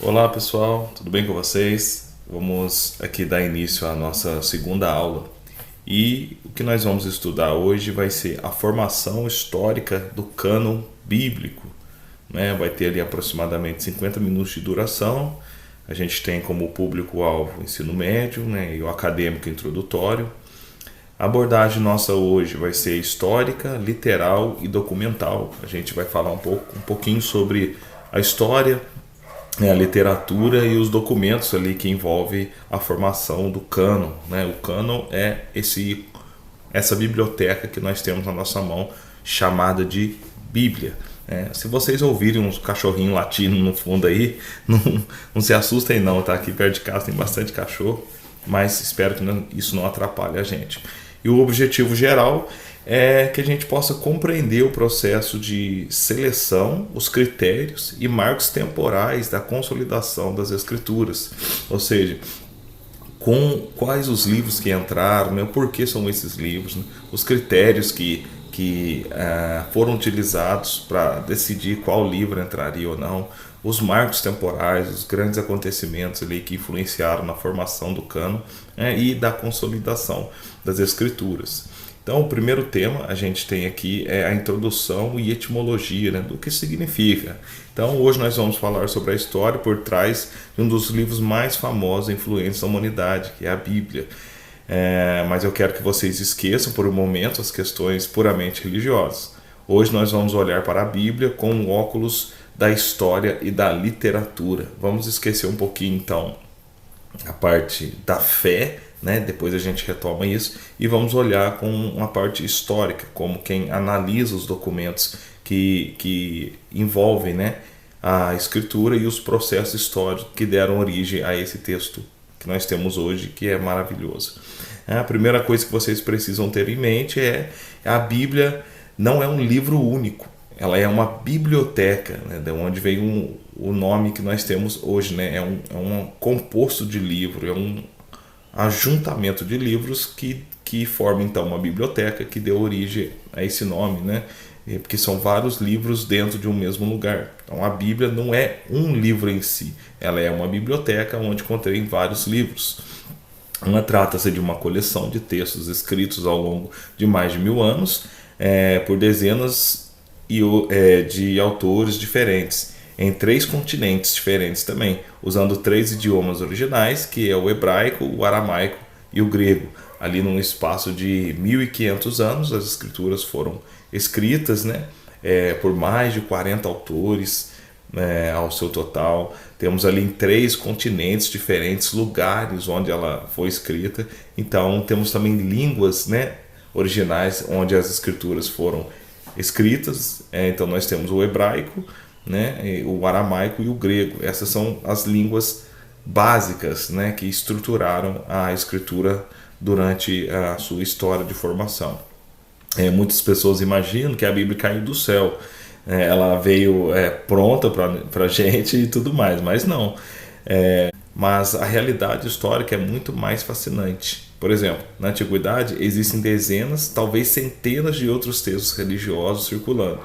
Olá pessoal, tudo bem com vocês? Vamos aqui dar início à nossa segunda aula e o que nós vamos estudar hoje vai ser a formação histórica do cânon bíblico, né? Vai ter ali aproximadamente 50 minutos de duração. A gente tem como público-alvo o ensino médio, né, e o acadêmico introdutório. A abordagem nossa hoje vai ser histórica, literal e documental. A gente vai falar um pouquinho sobre a história, a literatura e os documentos ali que envolvem a formação do cânon, né? O cânon é essa biblioteca que nós temos na nossa mão, chamada de Bíblia. Se vocês ouvirem uns cachorrinhos latindo no fundo aí, não se assustem não, tá? Aqui perto de casa tem bastante cachorro, mas espero que isso não atrapalhe a gente. E o objetivo geral é que a gente possa compreender o processo de seleção, os critérios e marcos temporais da consolidação das escrituras. Ou seja, com quais os livros que entraram, né, por que são esses livros, né, os critérios que foram utilizados para decidir qual livro entraria ou não, os marcos temporais, os grandes acontecimentos ali que influenciaram na formação do cânon, né, e da consolidação das escrituras. Então, o primeiro tema a gente tem aqui é a introdução e etimologia, né, do que significa. Então, hoje nós vamos falar sobre a história por trás de um dos livros mais famosos e influentes da humanidade, que é a Bíblia. Mas eu quero que vocês esqueçam por um momento as questões puramente religiosas. Hoje nós vamos olhar para a Bíblia com óculos da história e da literatura. Vamos esquecer um pouquinho então a parte da fé, né? Depois a gente retoma isso e vamos olhar com uma parte histórica, como quem analisa os documentos que envolvem, né, a escritura e os processos históricos que deram origem a esse texto que nós temos hoje, que é maravilhoso. A primeira coisa que vocês precisam ter em mente é a Bíblia não é um livro único, ela é uma biblioteca, né, de onde veio o nome que nós temos hoje, né, é um composto de livro, é um ajuntamento de livros que forma então uma biblioteca que deu origem a esse nome, né? Porque são vários livros dentro de um mesmo lugar. Então a Bíblia não é um livro em si, ela é uma biblioteca onde contém vários livros. Trata-se de uma coleção de textos escritos ao longo de mais de 1000 anos por dezenas de autores diferentes, em 3 continentes diferentes também, usando 3 idiomas originais, que é o hebraico, o aramaico e o grego. Ali num espaço de 1500 anos, as escrituras foram escritas, né, por mais de 40 autores, ao seu total. Temos ali em 3 continentes diferentes, lugares onde ela foi escrita. Então temos também línguas, né, originais onde as escrituras foram escritas. Então nós temos o hebraico, né, o aramaico e o grego. Essas são as línguas básicas, né, que estruturaram a escritura durante a sua história de formação. Muitas pessoas imaginam que a Bíblia caiu do céu, ela veio pronta para a gente e tudo mais, mas não. Mas a realidade histórica é muito mais fascinante. Por exemplo, na Antiguidade existem dezenas, talvez centenas de outros textos religiosos circulando.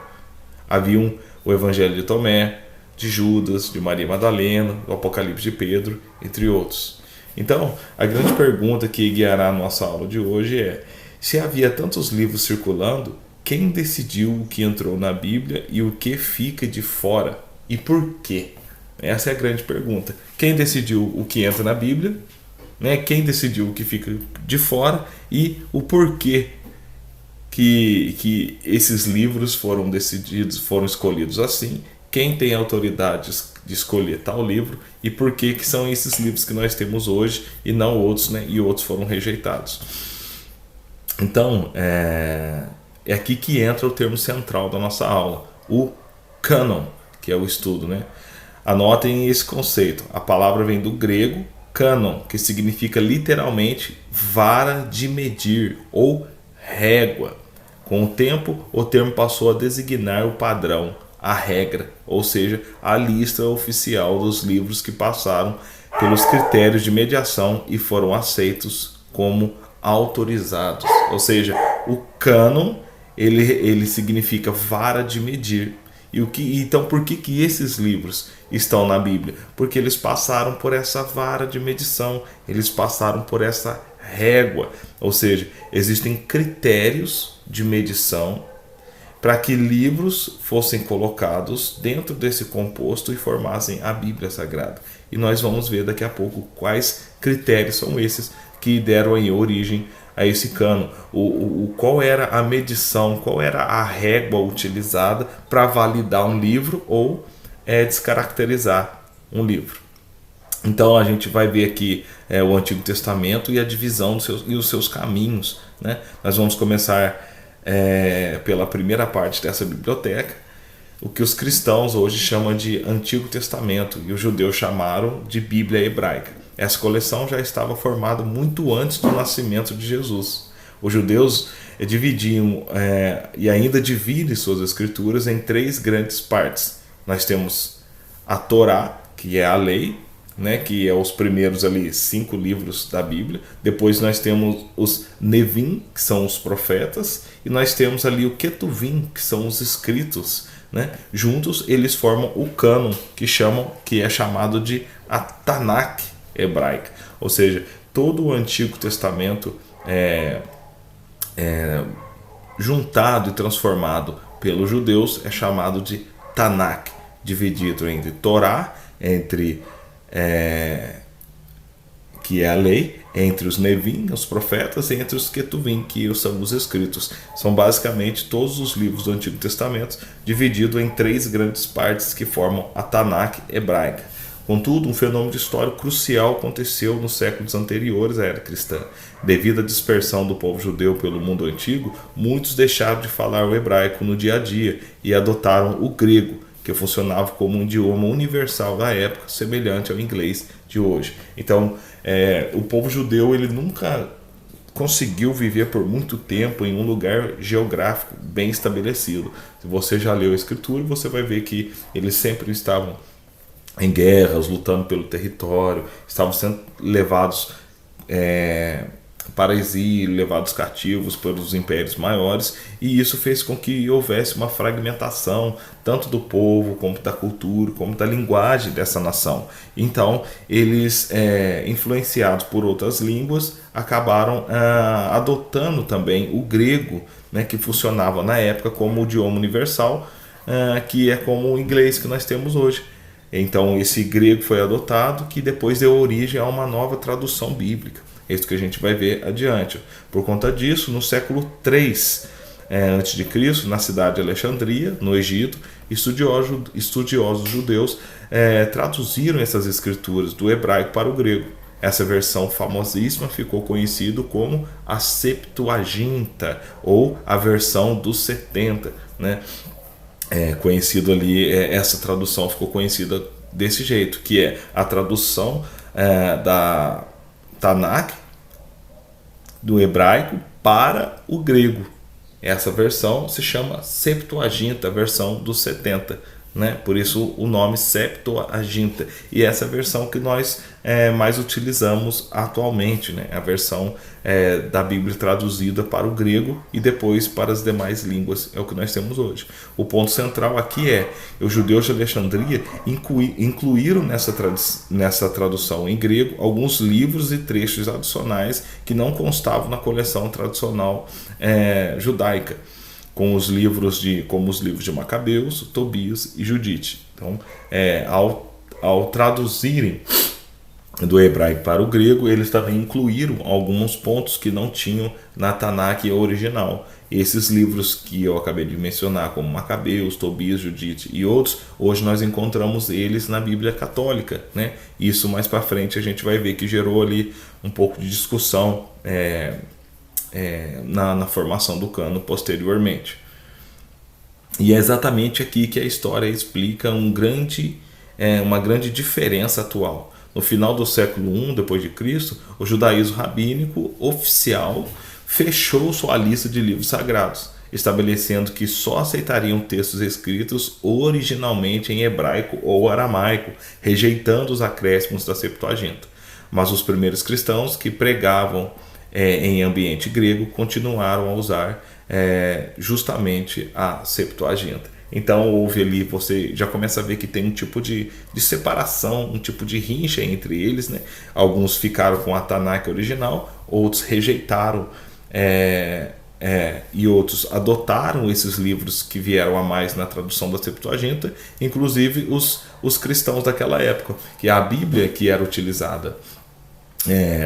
Haviam o Evangelho de Tomé, de Judas, de Maria Madalena, o Apocalipse de Pedro, entre outros. Então, a grande pergunta que guiará a nossa aula de hoje é: se havia tantos livros circulando, quem decidiu o que entrou na Bíblia e o que fica de fora? E por quê? Essa é a grande pergunta. Quem decidiu o que entra na Bíblia, né? Quem decidiu o que fica de fora e o porquê que esses livros foram decididos, foram escolhidos assim, quem tem autoridade de escolher tal livro e por que são esses livros que nós temos hoje e não outros, né? E outros foram rejeitados. Então, é aqui que entra o termo central da nossa aula, o cânon, que é o estudo, né? Anotem esse conceito. A palavra vem do grego cânon, que significa literalmente vara de medir ou régua. Com o tempo, o termo passou a designar o padrão, a regra, ou seja, a lista oficial dos livros que passaram pelos critérios de mediação e foram aceitos como autorizados. Ou seja, o cânon ele significa vara de medir Então por que esses livros estão na Bíblia? Porque eles passaram por essa vara de medição, eles passaram por essa régua, ou seja, existem critérios de medição para que livros fossem colocados dentro desse composto e formassem a Bíblia Sagrada. E nós vamos ver daqui a pouco quais critérios são esses que deram aí origem a esse cano. Qual era a medição, qual era a régua utilizada para validar um livro ou descaracterizar um livro. Então a gente vai ver aqui o Antigo Testamento e a divisão e os seus caminhos, né? Nós vamos começar pela primeira parte dessa biblioteca, o que os cristãos hoje chamam de Antigo Testamento e os judeus chamaram de Bíblia Hebraica. Essa coleção já estava formada muito antes do nascimento de Jesus. Os judeus dividiam e ainda dividem suas escrituras em 3 grandes partes. Nós temos a Torá, que é a lei, né, que é os primeiros ali 5 livros da Bíblia. Depois nós temos os Nevim, que são os profetas, e nós temos ali o Ketuvim, que são os escritos, né? Juntos eles formam o cânon, que é chamado de a Tanakh hebraica. Ou seja, todo o Antigo Testamento juntado e transformado pelos judeus é chamado de Tanakh, dividido entre Torá, que é a lei, entre os Nevim, os profetas, e entre os Ketuvim, que são os escritos. São basicamente todos os livros do Antigo Testamento, dividido em 3 grandes partes que formam a Tanakh hebraica. Contudo, um fenômeno histórico crucial aconteceu nos séculos anteriores à era cristã. Devido à dispersão do povo judeu pelo mundo antigo, muitos deixaram de falar o hebraico no dia a dia e adotaram o grego, que funcionava como um idioma universal da época, semelhante ao inglês de hoje. Então, o povo judeu ele nunca conseguiu viver por muito tempo em um lugar geográfico bem estabelecido. Se você já leu a Escritura, você vai ver que eles sempre estavam em guerras, lutando pelo território, estavam sendo levados para exílio, levados cativos pelos impérios maiores, e isso fez com que houvesse uma fragmentação tanto do povo, como da cultura, como da linguagem dessa nação. Então, eles, influenciados por outras línguas, acabaram adotando também o grego, né, que funcionava na época como o idioma universal, que é como o inglês que nós temos hoje. Então, esse grego foi adotado, que depois deu origem a uma nova tradução bíblica. É isso que a gente vai ver adiante. Por conta disso, no século III a.C., na cidade de Alexandria, no Egito, estudiosos judeus traduziram essas escrituras do hebraico para o grego. Essa versão famosíssima ficou conhecida como a Septuaginta, ou a versão dos 70, né? Conhecido ali, essa tradução ficou conhecida desse jeito, que é a tradução da Tanakh, do hebraico, para o grego. Essa versão se chama Septuaginta, a versão dos 70, né? Por isso o nome Septuaginta. E essa versão que nós mais utilizamos atualmente, né? A versão da Bíblia traduzida para o grego e depois para as demais línguas, é o que nós temos hoje. O ponto central aqui os judeus de Alexandria incluíram nessa tradução em grego alguns livros e trechos adicionais que não constavam na coleção tradicional judaica, como os livros de Macabeus, Tobias e Judite. Então, ao traduzirem do hebraico para o grego, eles também incluíram alguns pontos que não tinham na Tanakh original. Esses livros que eu acabei de mencionar, como Macabeus, Tobias, Judite e outros, hoje nós encontramos eles na Bíblia Católica, né? Isso mais para frente a gente vai ver que gerou ali um pouco de discussão na formação do cânon posteriormente. E é exatamente aqui que a história explica uma grande diferença atual. No final do século I d.C., o judaísmo rabínico oficial fechou sua lista de livros sagrados, estabelecendo que só aceitariam textos escritos originalmente em hebraico ou aramaico, rejeitando os acréscimos da Septuaginta. Mas os primeiros cristãos que pregavam em ambiente grego continuaram a usar justamente a Septuaginta. Então houve ali, você já começa a ver que tem um tipo de separação, um tipo de rincha entre eles, né? Alguns ficaram com a Tanakh original, outros rejeitaram e outros adotaram esses livros que vieram a mais na tradução da Septuaginta, inclusive os cristãos daquela época, que a Bíblia que era utilizada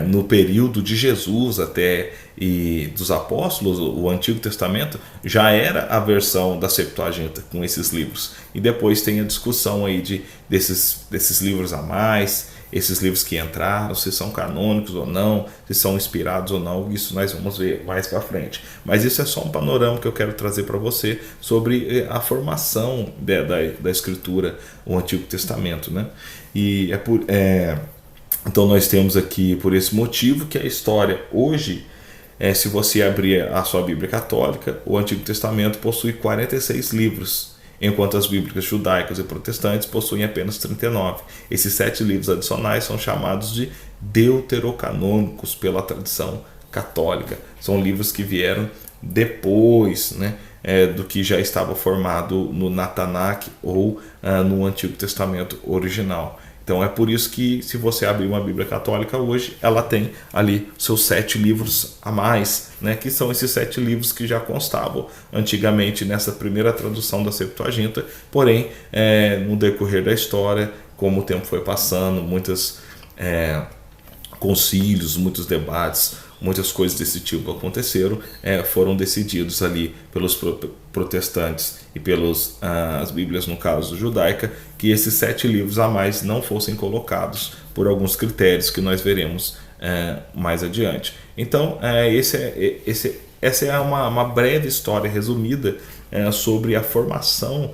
no período de Jesus até e dos apóstolos, o Antigo Testamento, já era a versão da Septuaginta com esses livros. E depois tem a discussão aí desses livros a mais, esses livros que entraram, se são canônicos ou não, se são inspirados ou não, isso nós vamos ver mais para frente. Mas isso é só um panorama que eu quero trazer para você sobre a formação da Escritura, o Antigo Testamento, né? E então nós temos aqui, por esse motivo, que a história hoje, se você abrir a sua Bíblia católica, o Antigo Testamento possui 46 livros, enquanto as bíblicas judaicas e protestantes possuem apenas 39. Esses 7 livros adicionais são chamados de deuterocanônicos pela tradição católica. São livros que vieram depois, né, do que já estava formado na Tanakh ou no Antigo Testamento original. Então é por isso que, se você abrir uma Bíblia católica hoje, ela tem ali seus 7 livros a mais, né, que são esses 7 livros que já constavam antigamente nessa primeira tradução da Septuaginta. Porém, no decorrer da história, como o tempo foi passando, muitos concílios, muitos debates, muitas coisas desse tipo aconteceram, foram decididos ali pelos protestantes e pelas as Bíblias, no caso judaica, que esses 7 livros a mais não fossem colocados por alguns critérios que nós veremos mais adiante. Então, essa é uma breve história resumida sobre a formação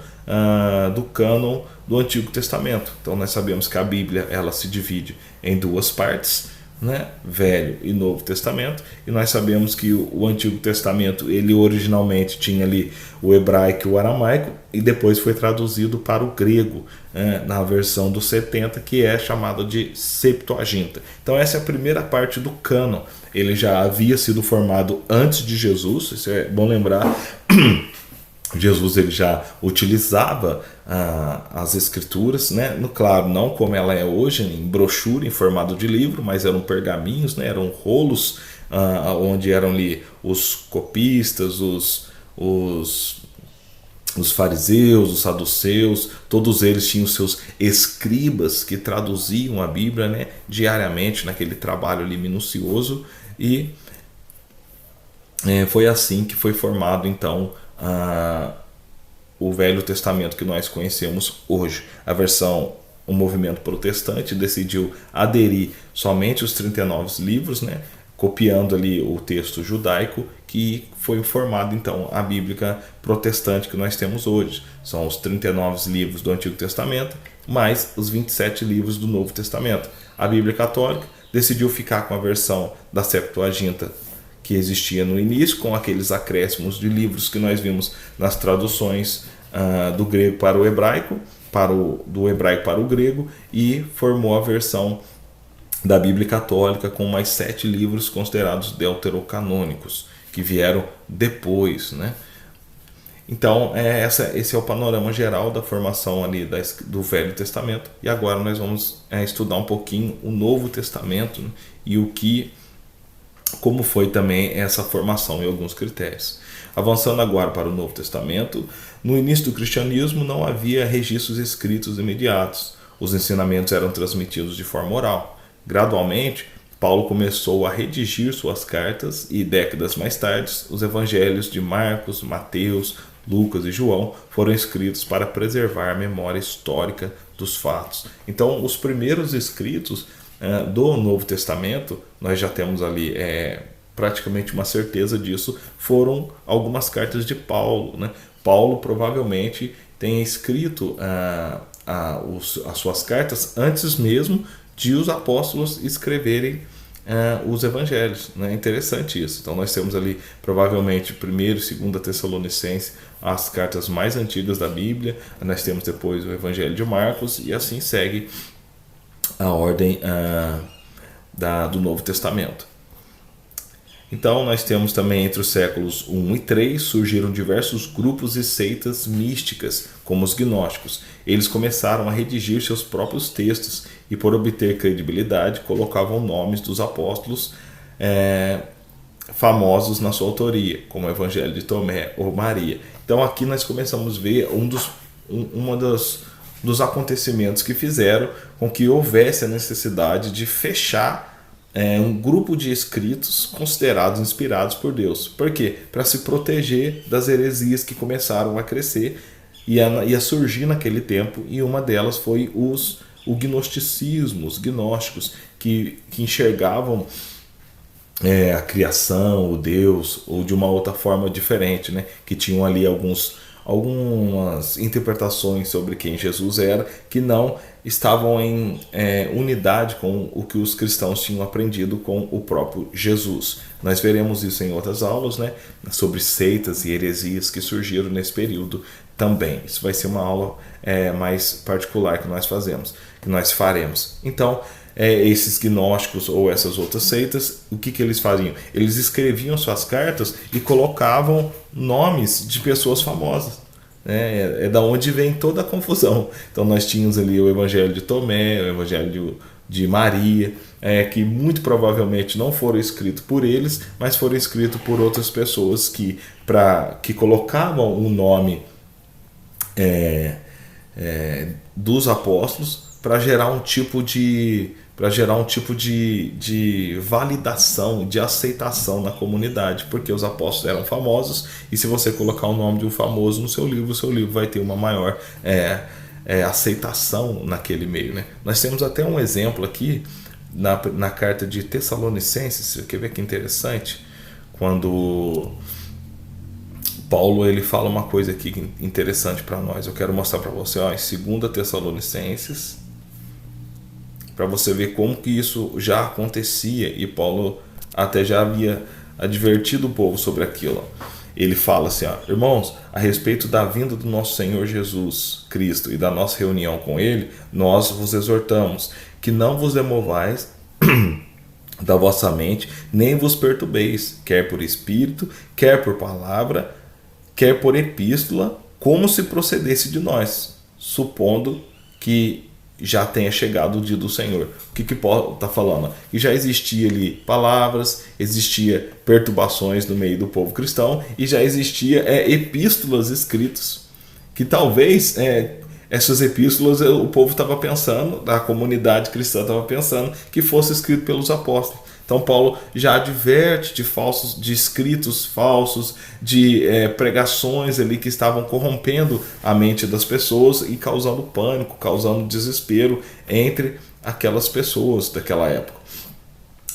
do cânon do Antigo Testamento. Então, nós sabemos que a Bíblia ela se divide em 2 partes, né? Velho e Novo Testamento, e nós sabemos que o Antigo Testamento ele originalmente tinha ali o hebraico e o aramaico, e depois foi traduzido para o grego, na versão dos 70, que é chamada de Septuaginta. Então essa é a primeira parte do cânon. Ele já havia sido formado antes de Jesus, isso é bom lembrar. Jesus ele já utilizava as escrituras, né? Claro, não como ela é hoje, em brochura, em formato de livro, mas eram pergaminhos, né? Eram rolos onde eram ali os copistas, os fariseus, os saduceus, todos eles tinham seus escribas que traduziam a Bíblia, né? Diariamente, naquele trabalho ali minucioso, e foi assim que foi formado então o Velho Testamento que nós conhecemos hoje. O movimento protestante decidiu aderir somente os 39 livros, né, copiando ali o texto judaico, que foi formado então a Bíblia protestante que nós temos hoje. São os 39 livros do Antigo Testamento, mais os 27 livros do Novo Testamento. A Bíblia católica decidiu ficar com a versão da Septuaginta que existia no início, com aqueles acréscimos de livros que nós vimos nas traduções do grego para o hebraico, do hebraico para o grego, e formou a versão da Bíblia católica com mais 7 livros considerados deuterocanônicos, que vieram depois, né? Então, esse é o panorama geral da formação ali do Velho Testamento, e agora nós vamos estudar um pouquinho o Novo Testamento, né, e como foi também essa formação e alguns critérios. Avançando agora para o Novo Testamento, no início do cristianismo não havia registros escritos imediatos. Os ensinamentos eram transmitidos de forma oral. Gradualmente, Paulo começou a redigir suas cartas e, décadas mais tarde, os evangelhos de Marcos, Mateus, Lucas e João foram escritos para preservar a memória histórica dos fatos. Então, os primeiros escritos do Novo Testamento, nós já temos ali praticamente uma certeza disso, foram algumas cartas de Paulo, né? Paulo provavelmente tem escrito as suas cartas antes mesmo de os apóstolos escreverem os evangelhos, né? Interessante isso. Então nós temos ali provavelmente 1º e 2º Tessalonicenses, as cartas mais antigas da Bíblia, nós temos depois o Evangelho de Marcos, e assim segue a ordem do Novo Testamento. Então nós temos também entre os séculos I e III surgiram diversos grupos e seitas místicas, como os gnósticos. Eles começaram a redigir seus próprios textos e, por obter credibilidade, colocavam nomes dos apóstolos famosos na sua autoria, como o Evangelho de Tomé ou Maria. Então aqui nós começamos a ver dos acontecimentos que fizeram com que houvesse a necessidade de fechar um grupo de escritos considerados inspirados por Deus. Por quê? Para se proteger das heresias que começaram a crescer e a surgir naquele tempo, e uma delas foi o gnosticismo, os gnósticos, que enxergavam a criação, o Deus, ou de uma outra forma diferente, né? Que tinham ali algumas interpretações sobre quem Jesus era, que não estavam em unidade com o que os cristãos tinham aprendido com o próprio Jesus. Nós veremos isso em outras aulas, né? Sobre seitas e heresias que surgiram nesse período também. Isso vai ser uma aula mais particular que nós faremos. Então, esses gnósticos ou essas outras seitas, o que eles faziam? Eles escreviam suas cartas e colocavam nomes de pessoas famosas. É da onde vem toda a confusão. Então nós tínhamos ali o Evangelho de Tomé, o Evangelho de Maria, que muito provavelmente não foram escritos por eles, mas foram escritos por outras pessoas que colocavam o nome dos apóstolos para gerar um tipo de validação, de aceitação na comunidade, porque os apóstolos eram famosos, e se você colocar o nome de um famoso no seu livro, o seu livro vai ter uma maior aceitação naquele meio, né? Nós temos até um exemplo aqui na carta de Tessalonicenses. Você quer ver que interessante? Quando Paulo ele fala uma coisa aqui interessante para nós, eu quero mostrar para você, em 2 Tessalonicenses, para você ver como que isso já acontecia, e Paulo até já havia advertido o povo sobre aquilo. Ele fala assim, irmãos, a respeito da vinda do nosso Senhor Jesus Cristo e da nossa reunião com Ele, nós vos exortamos que não vos demovais da vossa mente, nem vos perturbeis, quer por espírito, quer por palavra, quer por epístola, como se procedesse de nós, supondo que já tenha chegado o dia do Senhor. O que Paulo está falando? Que já existia ali palavras, existia perturbações no meio do povo cristão, e já existia epístolas escritas, que talvez essas epístolas o povo estava pensando, a comunidade cristã estava pensando que fosse escrito pelos apóstolos. Então Paulo já adverte de escritos falsos, de pregações ali que estavam corrompendo a mente das pessoas e causando pânico, causando desespero entre aquelas pessoas daquela época.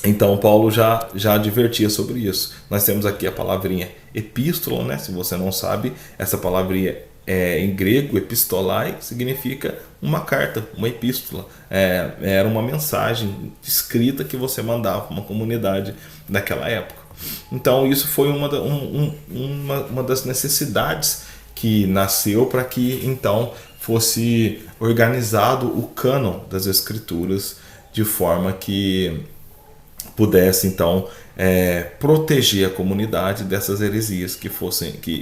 Então Paulo já advertia sobre isso. Nós temos aqui a palavrinha epístola, né? Se você não sabe, essa palavrinha em grego, epistolai, significa uma carta, uma epístola. Era uma mensagem escrita que você mandava para uma comunidade daquela época. Então isso foi uma das necessidades que nasceu para que então fosse organizado o cânon das escrituras de forma que pudesse então proteger a comunidade dessas heresias que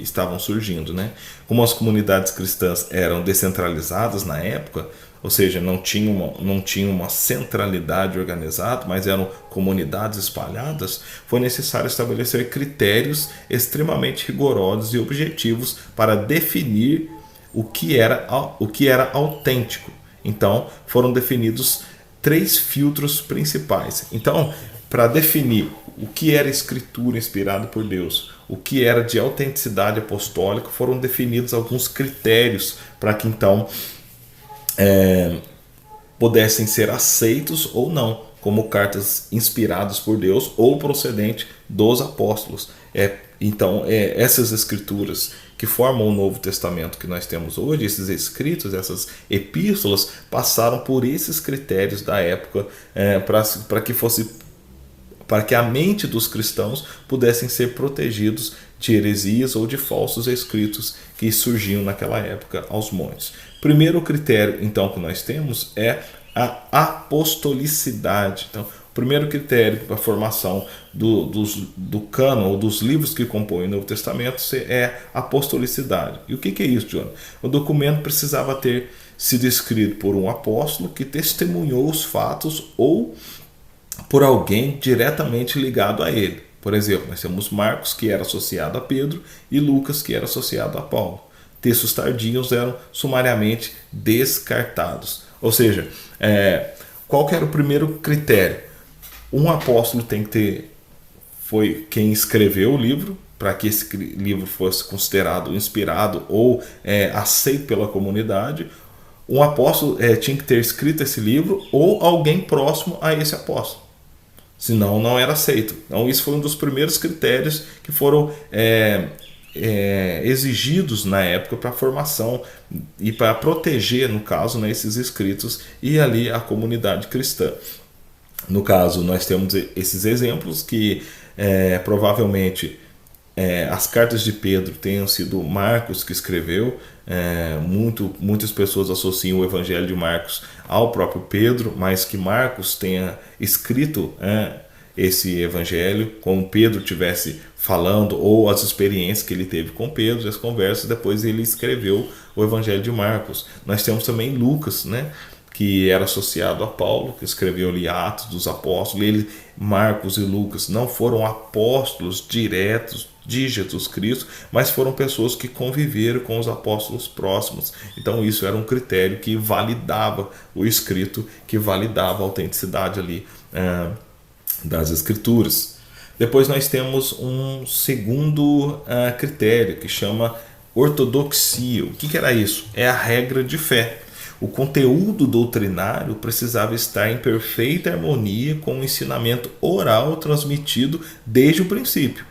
estavam surgindo, né? Como as comunidades cristãs eram descentralizadas na época, ou seja, não tinha uma centralidade organizada, mas eram comunidades espalhadas, foi necessário estabelecer critérios extremamente rigorosos e objetivos para definir o que era autêntico. Então, foram definidos 3 filtros principais. Então, para definir o que era escritura inspirada por Deus, o que era de autenticidade apostólica, foram definidos alguns critérios para que então pudessem ser aceitos ou não como cartas inspiradas por Deus ou procedente dos apóstolos. Então, essas escrituras que formam o Novo Testamento que nós temos hoje, esses escritos, essas epístolas, passaram por esses critérios da época para que a mente dos cristãos pudessem ser protegidos de heresias ou de falsos escritos que surgiam naquela época aos montes. Primeiro critério, então, que nós temos é a apostolicidade. Então, o primeiro critério para a formação do cânon ou dos livros que compõem o Novo Testamento é a apostolicidade. E o que é isso, John? O documento precisava ter sido escrito por um apóstolo que testemunhou os fatos ou por alguém diretamente ligado a ele. Por exemplo, nós temos Marcos, que era associado a Pedro, e Lucas, que era associado a Paulo. Textos tardios eram sumariamente descartados. Ou seja, qual que era o primeiro critério? Um apóstolo tem que ter, foi quem escreveu o livro, para que esse livro fosse considerado inspirado ou aceito pela comunidade. Um apóstolo tinha que ter escrito esse livro ou alguém próximo a esse apóstolo. Senão não era aceito. Então isso foi um dos primeiros critérios que foram exigidos na época para a formação e para proteger, no caso, né, esses escritos e ali a comunidade cristã. No caso, nós temos esses exemplos que provavelmente as cartas de Pedro tenham sido Marcos que escreveu. Muitas pessoas associam o Evangelho de Marcos ao próprio Pedro, mas que Marcos tenha escrito esse Evangelho, como Pedro tivesse falando, ou as experiências que ele teve com Pedro, as conversas, depois ele escreveu o Evangelho de Marcos. Nós temos também Lucas, né, que era associado a Paulo, que escreveu ali Atos dos Apóstolos. Marcos e Lucas não foram apóstolos diretos de Jesus Cristo, mas foram pessoas que conviveram com os apóstolos próximos. Então isso era um critério que validava o escrito, que validava a autenticidade ali das escrituras. Depois nós temos um segundo critério que chama ortodoxia. O que era isso? É a regra de fé. O conteúdo doutrinário precisava estar em perfeita harmonia com o ensinamento oral transmitido desde o princípio.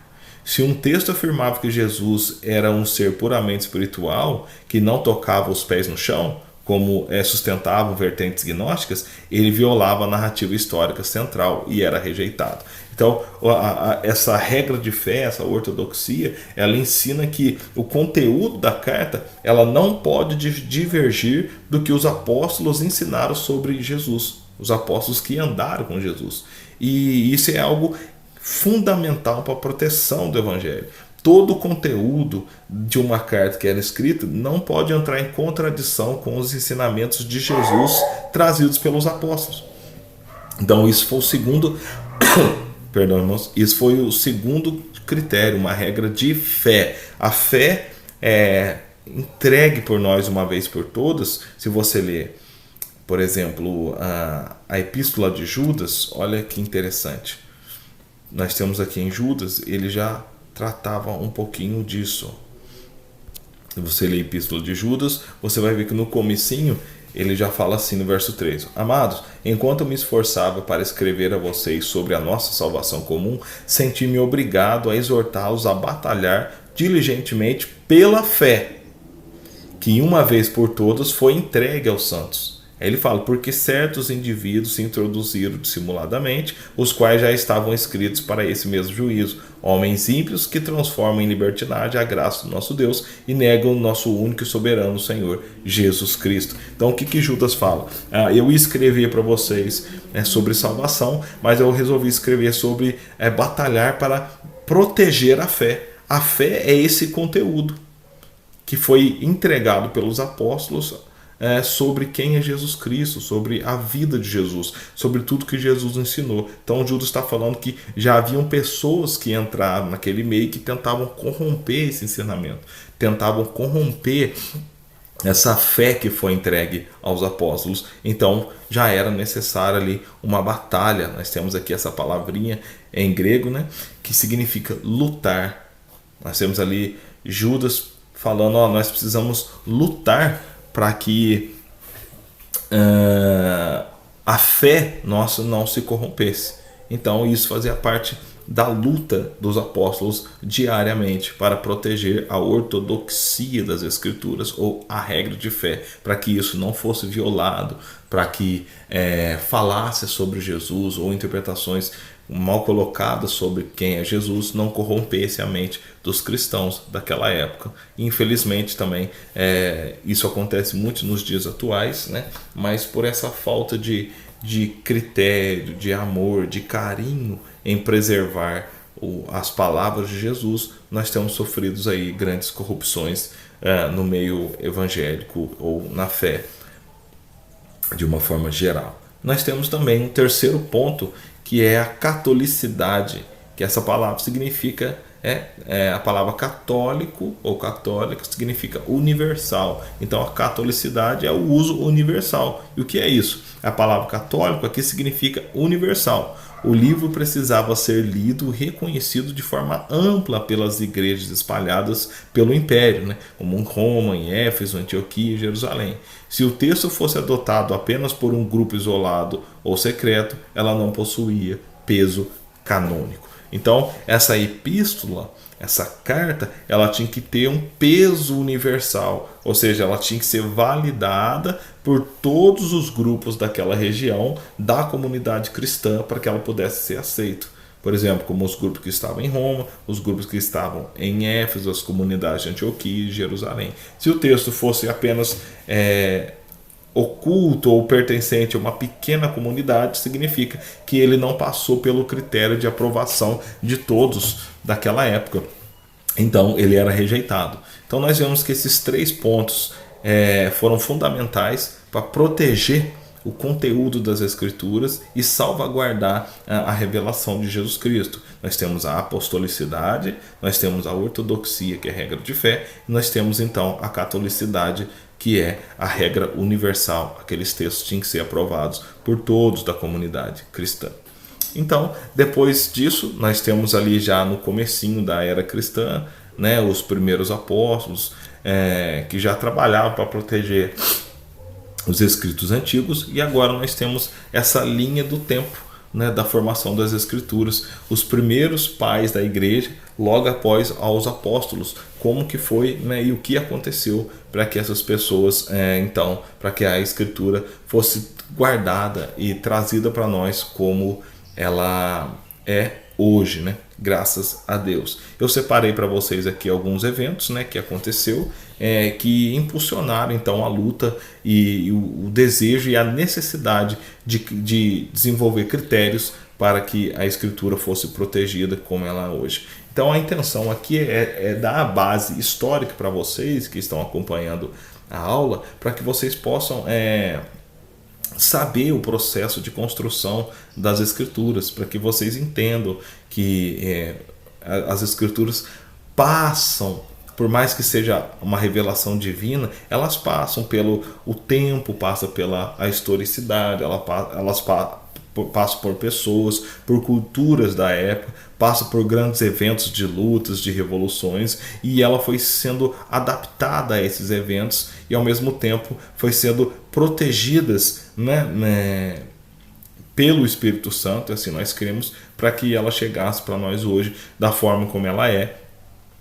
Se um texto afirmava que Jesus era um ser puramente espiritual, que não tocava os pés no chão, como sustentavam vertentes gnósticas, ele violava a narrativa histórica central e era rejeitado. Então, essa regra de fé, essa ortodoxia, ela ensina que o conteúdo da carta ela não pode divergir do que os apóstolos ensinaram sobre Jesus, os apóstolos que andaram com Jesus. E isso é algo fundamental para a proteção do Evangelho. Todo o conteúdo de uma carta que era escrita não pode entrar em contradição com os ensinamentos de Jesus trazidos pelos apóstolos. Então isso foi o segundo perdão, irmãos, isso foi o segundo critério, uma regra de fé. A fé é entregue por nós uma vez por todas. Se você ler, por exemplo, a Epístola de Judas, olha que interessante. Nós temos aqui em Judas, ele já tratava um pouquinho disso. Se você ler a Epístola de Judas, você vai ver que no comecinho ele já fala assim no verso 3: Amados, enquanto eu me esforçava para escrever a vocês sobre a nossa salvação comum, senti-me obrigado a exortá-los a batalhar diligentemente pela fé, que uma vez por todas foi entregue aos santos. Aí ele fala, porque certos indivíduos se introduziram dissimuladamente, os quais já estavam escritos para esse mesmo juízo, homens ímpios que transformam em libertinagem a graça do nosso Deus e negam o nosso único e soberano Senhor, Jesus Cristo. Então o que Judas fala? Eu ia escrever para vocês sobre salvação, mas eu resolvi escrever sobre batalhar para proteger a fé. A fé é esse conteúdo que foi entregado pelos apóstolos sobre quem é Jesus Cristo, sobre a vida de Jesus, sobre tudo que Jesus ensinou. Então Judas está falando que já haviam pessoas que entraram naquele meio que tentavam corromper esse ensinamento, tentavam corromper essa fé que foi entregue aos apóstolos. Então já era necessária ali uma batalha. Nós temos aqui essa palavrinha em grego, né, que significa lutar. Nós temos ali Judas falando, nós precisamos lutar para que a fé nossa não se corrompesse. Então isso fazia parte da luta dos apóstolos diariamente para proteger a ortodoxia das escrituras ou a regra de fé, para que isso não fosse violado, para que falasse sobre Jesus ou interpretações mal colocadas sobre quem é Jesus não corrompesse a mente dos cristãos daquela época. Infelizmente também isso acontece muito nos dias atuais, né? Mas por essa falta de de critério, de amor, de carinho em preservar as palavras de Jesus, nós temos sofrido aí grandes corrupções no meio evangélico ou na fé de uma forma geral. Nós temos também um terceiro ponto, que é a catolicidade, que essa palavra significa a palavra católico ou católica significa universal. Então a catolicidade é o uso universal. E o que é isso? A palavra católico aqui significa universal. O livro precisava ser lido e reconhecido de forma ampla pelas igrejas espalhadas pelo Império, né? Como em Roma, em Éfeso, Antioquia e Jerusalém. Se o texto fosse adotado apenas por um grupo isolado ou secreto, ela não possuía peso canônico. Então, essa epístola, essa carta, ela tinha que ter um peso universal, ou seja, ela tinha que ser validada por todos os grupos daquela região, da comunidade cristã, para que ela pudesse ser aceita. Por exemplo, como os grupos que estavam em Roma, os grupos que estavam em Éfeso, as comunidades de Antioquia e Jerusalém. Se o texto fosse apenas oculto ou pertencente a uma pequena comunidade, significa que ele não passou pelo critério de aprovação de todos daquela época. Então ele era rejeitado. Então nós vemos que esses 3 pontos foram fundamentais para proteger o conteúdo das Escrituras e salvaguardar a revelação de Jesus Cristo. Nós temos a apostolicidade, nós temos a ortodoxia, que é a regra de fé, e nós temos então a catolicidade, que é a regra universal. Aqueles textos tinham que ser aprovados por todos da comunidade cristã. Então, depois disso, nós temos ali já no comecinho da era cristã, né, os primeiros apóstolos que já trabalhavam para proteger os escritos antigos, e agora nós temos essa linha do tempo, né, da formação das Escrituras, os primeiros pais da igreja, logo após aos apóstolos, como que foi, né, e o que aconteceu para que essas pessoas, então, para que a Escritura fosse guardada e trazida para nós como ela é hoje, né? Graças a Deus. Eu separei para vocês aqui alguns eventos, né, que aconteceu, que impulsionaram então a luta e o desejo e a necessidade de desenvolver critérios para que a Escritura fosse protegida como ela é hoje. Então a intenção aqui é dar a base histórica para vocês que estão acompanhando a aula, para que vocês possam saber o processo de construção das Escrituras, para que vocês entendam que as Escrituras passam, por mais que seja uma revelação divina, elas passam pelo o tempo, passa pela a historicidade, elas passam por pessoas, por culturas da época, passa por grandes eventos de lutas, de revoluções, e ela foi sendo adaptada a esses eventos e ao mesmo tempo foi sendo protegidas, né, pelo Espírito Santo, assim nós cremos, para que ela chegasse para nós hoje da forma como ela é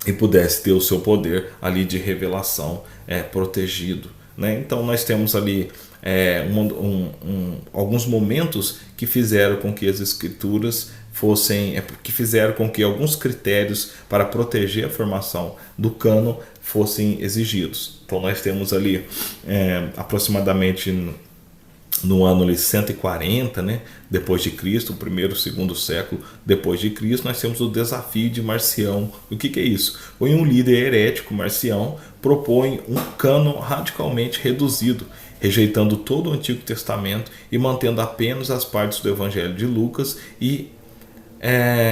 e pudesse ter o seu poder ali de revelação protegido, né? Então nós temos ali alguns momentos que fizeram com que as Escrituras que fizeram com que alguns critérios para proteger a formação do cânon fossem exigidos. Então nós temos ali aproximadamente no ano 140, né, depois de Cristo, o primeiro e segundo século depois de Cristo, nós temos o desafio de Marcião. O que é isso? Foi um líder herético, Marcião, propõe um cânon radicalmente reduzido, rejeitando todo o Antigo Testamento e mantendo apenas as partes do Evangelho de Lucas e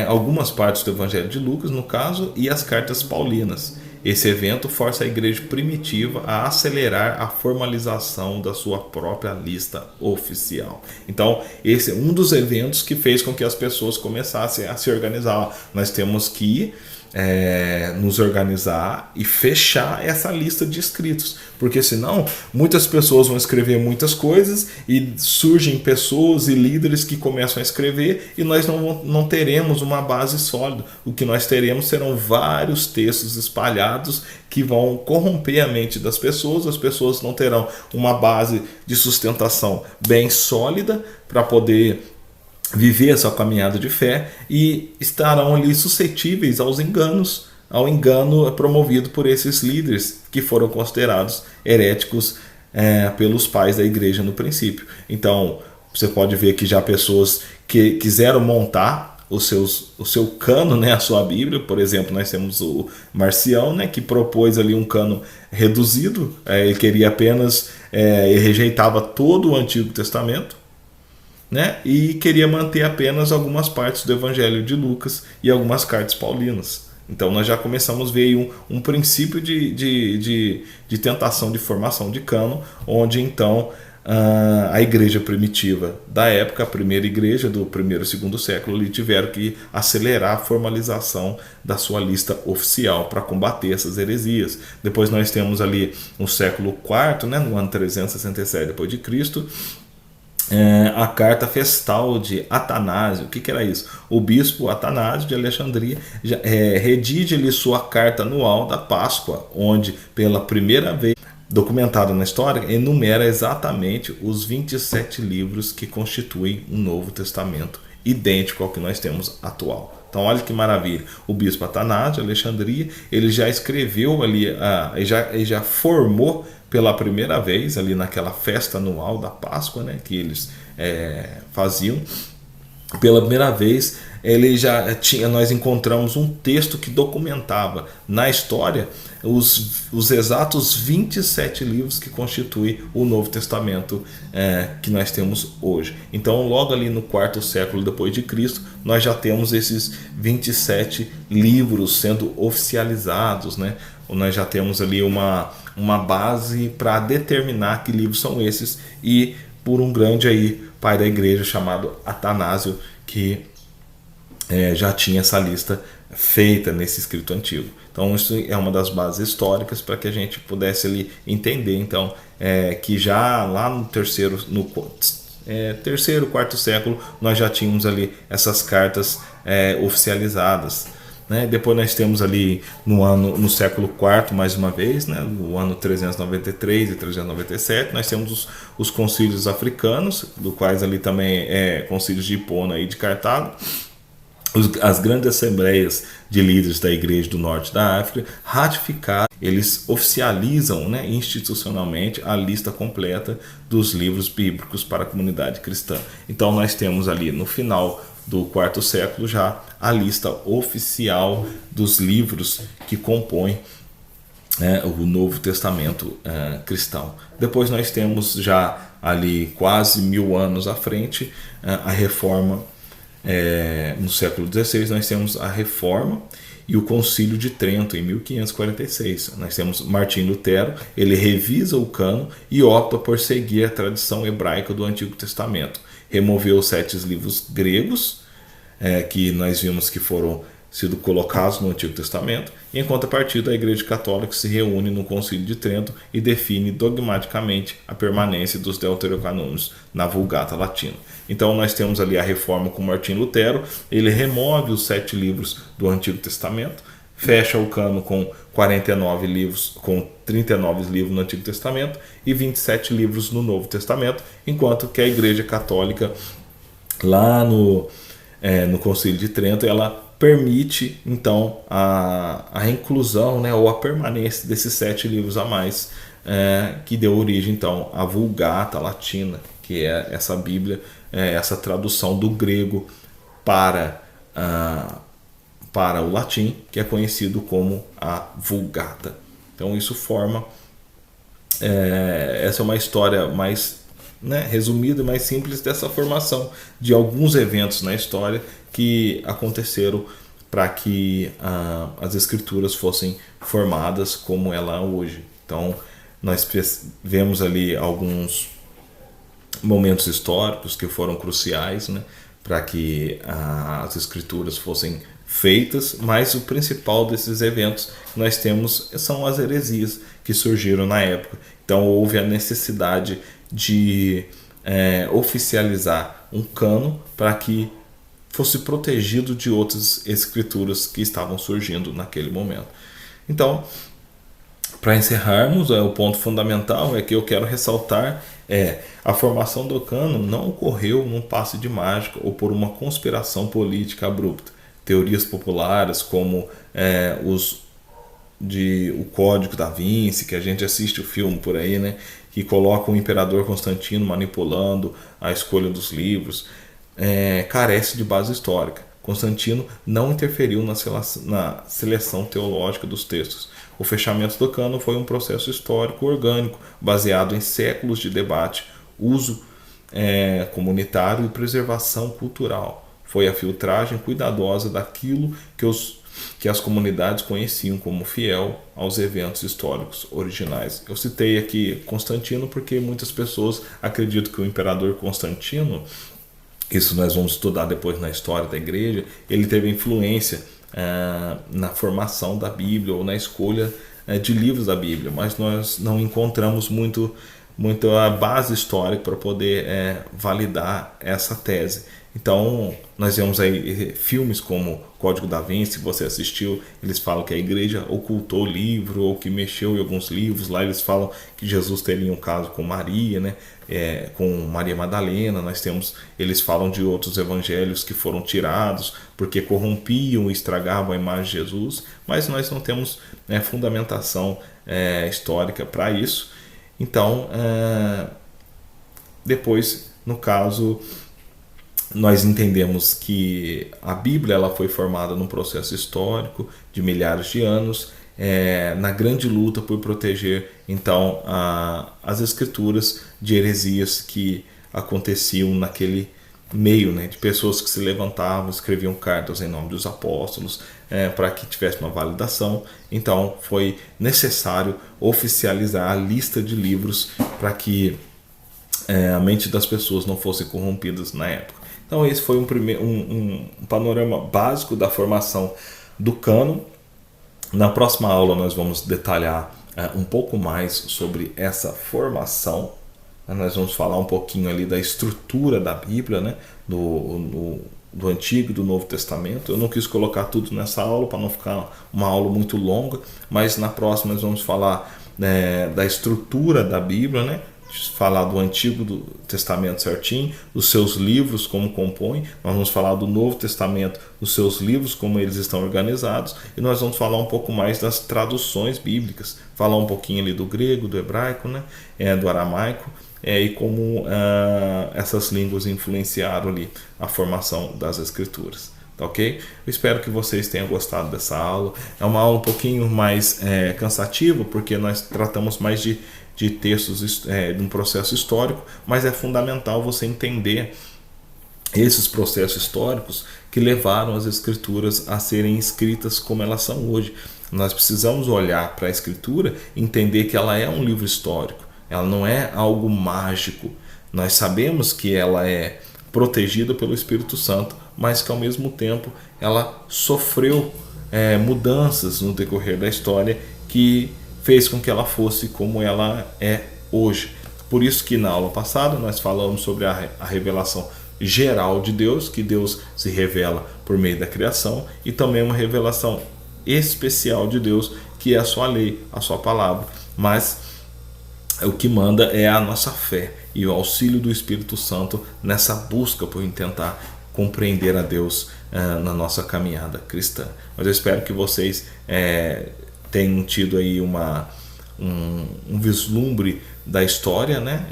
algumas partes do Evangelho de Lucas, no caso, e as cartas paulinas. Esse evento força a igreja primitiva a acelerar a formalização da sua própria lista oficial. Então, esse é um dos eventos que fez com que as pessoas começassem a se organizar. Nós temos que nos organizar e fechar essa lista de escritos, porque senão muitas pessoas vão escrever muitas coisas e surgem pessoas e líderes que começam a escrever e nós não teremos uma base sólida. O que nós teremos serão vários textos espalhados que vão corromper a mente das pessoas. As pessoas não terão uma base de sustentação bem sólida para poder viver essa caminhada de fé e estarão ali suscetíveis ao engano promovido por esses líderes que foram considerados heréticos pelos pais da igreja no princípio. Então, Você pode ver que já pessoas que quiseram montar o seu cano, né, a sua Bíblia. Por exemplo, nós temos o Marcião, né, que propôs ali um cano reduzido. Ele queria apenas, ele rejeitava todo o Antigo Testamento, né, e queria manter apenas algumas partes do Evangelho de Lucas e algumas cartas paulinas. Então nós já começamos a ver aí um princípio de tentação de formação de cano, onde então a igreja primitiva da época, a primeira igreja do primeiro e segundo século, ali tiveram que acelerar a formalização da sua lista oficial para combater essas heresias. Depois nós temos ali no século IV, né, no ano 367 depois de Cristo, a carta festal de Atanásio. O que era isso? O bispo Atanásio de Alexandria redige ali sua carta anual da Páscoa, onde pela primeira vez documentado na história, enumera exatamente os 27 livros que constituem um Novo Testamento, idêntico ao que nós temos atual. Então olha que maravilha, o bispo Atanásio de Alexandria, ele já escreveu ali, ele já formou pela primeira vez ali naquela festa anual da Páscoa, né, que eles faziam. Pela primeira vez ele já tinha, nós encontramos um texto que documentava na história os exatos 27 livros que constituem o Novo Testamento que nós temos hoje. Então logo ali no quarto século depois de Cristo, nós já temos esses 27 livros sendo oficializados, né? Nós já temos ali uma base para determinar que livros são esses, e por um grande aí pai da igreja chamado Atanásio, que já tinha essa lista feita nesse escrito antigo. Então isso é uma das bases históricas para que a gente pudesse ali entender então que já lá no terceiro, quarto século, nós já tínhamos ali essas cartas oficializadas. Né? Depois nós temos ali no século IV, mais uma vez, né? No ano 393 e 397, nós temos os concílios africanos, do quais ali também concílios de Hipona e de Cartago. As grandes assembleias de líderes da igreja do norte da África ratificaram, eles oficializam, né, institucionalmente a lista completa dos livros bíblicos para a comunidade cristã. Então nós temos ali no final do quarto século já a lista oficial dos livros que compõem o Novo Testamento cristão. Depois nós temos já ali quase 1000 anos à frente a Reforma. No século XVI nós temos a Reforma e o Concílio de Trento em 1546. Nós temos Martim Lutero, ele revisa o cano e opta por seguir a tradição hebraica do Antigo Testamento. Removeu os 7 livros gregos, que nós vimos que foram sido colocados no Antigo Testamento, e em contrapartida a Igreja Católica se reúne no Concílio de Trento e define dogmaticamente a permanência dos deuterocanônicos na Vulgata Latina. Então nós temos ali a Reforma com Martim Lutero, ele remove os 7 livros do Antigo Testamento, fecha o cano com 49 livros, com 39 livros no Antigo Testamento e 27 livros no Novo Testamento, enquanto que a Igreja Católica lá no Concílio de Trento, ela permite então a inclusão, né, ou a permanência desses 7 livros a mais, que deu origem então à Vulgata Latina, que é essa Bíblia, essa tradução do grego para o latim, que é conhecido como a Vulgata. Então isso forma, essa é uma história mais, né, resumida e mais simples dessa formação de alguns eventos na história que aconteceram para que as escrituras fossem formadas como ela é hoje. Então nós vemos ali alguns momentos históricos que foram cruciais, né, para que as escrituras fossem feitas, mas o principal desses eventos que nós temos são as heresias que surgiram na época. Então houve a necessidade de oficializar um cano para que fosse protegido de outras escrituras que estavam surgindo naquele momento. Então, para encerrarmos, o ponto fundamental que eu quero ressaltar a formação do cano não ocorreu num passe de mágica ou por uma conspiração política abrupta. Teorias populares como o Código da Vinci, que a gente assiste o filme por aí, né, que colocam o imperador Constantino manipulando a escolha dos livros, carece de base histórica. Constantino não interferiu na seleção teológica dos textos. O fechamento do cânon foi um processo histórico orgânico, baseado em séculos de debate, uso comunitário e preservação cultural. Foi a filtragem cuidadosa daquilo que as comunidades conheciam como fiel aos eventos históricos originais. Eu citei aqui Constantino porque muitas pessoas acreditam que o imperador Constantino, isso nós vamos estudar depois na história da igreja, ele teve influência na formação da Bíblia ou na escolha de livros da Bíblia, mas nós não encontramos muito a base histórica para poder validar essa tese. Então, nós vemos aí filmes como Código da Vinci, se você assistiu, eles falam que a igreja ocultou o livro ou que mexeu em alguns livros. Lá eles falam que Jesus teria um caso com Maria, né? Com Maria Madalena. Eles falam de outros evangelhos que foram tirados porque corrompiam e estragavam a imagem de Jesus, mas nós não temos fundamentação histórica para isso. Então, depois, no caso, nós entendemos que a Bíblia ela foi formada num processo histórico de milhares de anos, na grande luta por proteger então as escrituras de heresias que aconteciam naquele meio, né, de pessoas que se levantavam, escreviam cartas em nome dos apóstolos para que tivesse uma validação. Então foi necessário oficializar a lista de livros para que a mente das pessoas não fosse corrompidas na época. Então esse foi um panorama básico da formação do cânon. Na próxima aula nós vamos detalhar um pouco mais sobre essa formação. Nós vamos falar um pouquinho ali da estrutura da Bíblia, né? do Antigo e do Novo Testamento. Eu não quis colocar tudo nessa aula para não ficar uma aula muito longa, mas na próxima nós vamos falar da estrutura da Bíblia, né? Falar do Antigo Testamento certinho, dos seus livros, como compõem. Nós vamos falar do Novo Testamento, dos seus livros, como eles estão organizados, e nós vamos falar um pouco mais das traduções bíblicas, falar um pouquinho ali do grego, do hebraico, né? Do aramaico, e como essas línguas influenciaram ali a formação das escrituras. Tá, ok? Eu espero que vocês tenham gostado dessa aula. É uma aula um pouquinho mais cansativa, porque nós tratamos mais de textos de um processo histórico, mas é fundamental você entender esses processos históricos que levaram as escrituras a serem escritas como elas são hoje. Nós precisamos olhar para a escritura e entender que ela é um livro histórico, ela não é algo mágico. Nós sabemos que ela é protegida pelo Espírito Santo, mas que ao mesmo tempo ela sofreu mudanças no decorrer da história que fez com que ela fosse como ela é hoje. Por isso que na aula passada nós falamos sobre a revelação geral de Deus, que Deus se revela por meio da criação, e também uma revelação especial de Deus, que é a sua lei, a sua palavra. Mas o que manda é a nossa fé e o auxílio do Espírito Santo nessa busca por tentar compreender a Deus na nossa caminhada cristã. Mas eu espero que vocês tenham tido aí um vislumbre da história, né?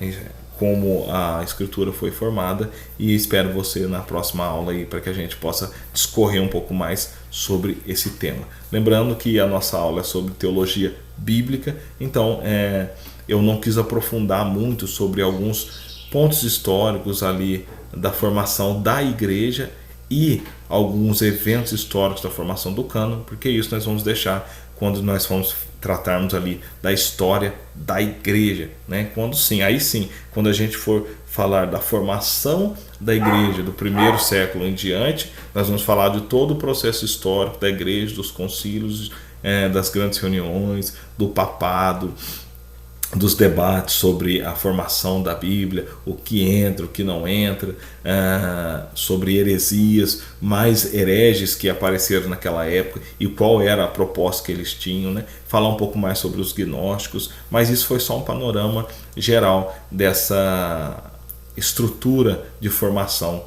Como a escritura foi formada, e espero você na próxima aula aí para que a gente possa discorrer um pouco mais sobre esse tema. Lembrando que a nossa aula é sobre teologia bíblica, então eu não quis aprofundar muito sobre alguns pontos históricos ali da formação da igreja e alguns eventos históricos da formação do cânon, porque isso nós vamos deixar quando nós vamos tratarmos ali da história da igreja, né? Quando a gente for falar da formação da igreja do primeiro século em diante, nós vamos falar de todo o processo histórico da igreja, dos concílios, das grandes reuniões, do papado, dos debates sobre a formação da Bíblia, o que entra, o que não entra, sobre heresias, mais hereges que apareceram naquela época e qual era a proposta que eles tinham, né? Falar um pouco mais sobre os gnósticos, mas isso foi só um panorama geral dessa estrutura de formação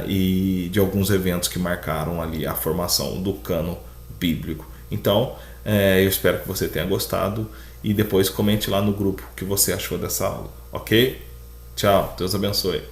e de alguns eventos que marcaram ali a formação do cânon bíblico. Então, eu espero que você tenha gostado e depois comente lá no grupo o que você achou dessa aula, ok? Tchau, Deus abençoe.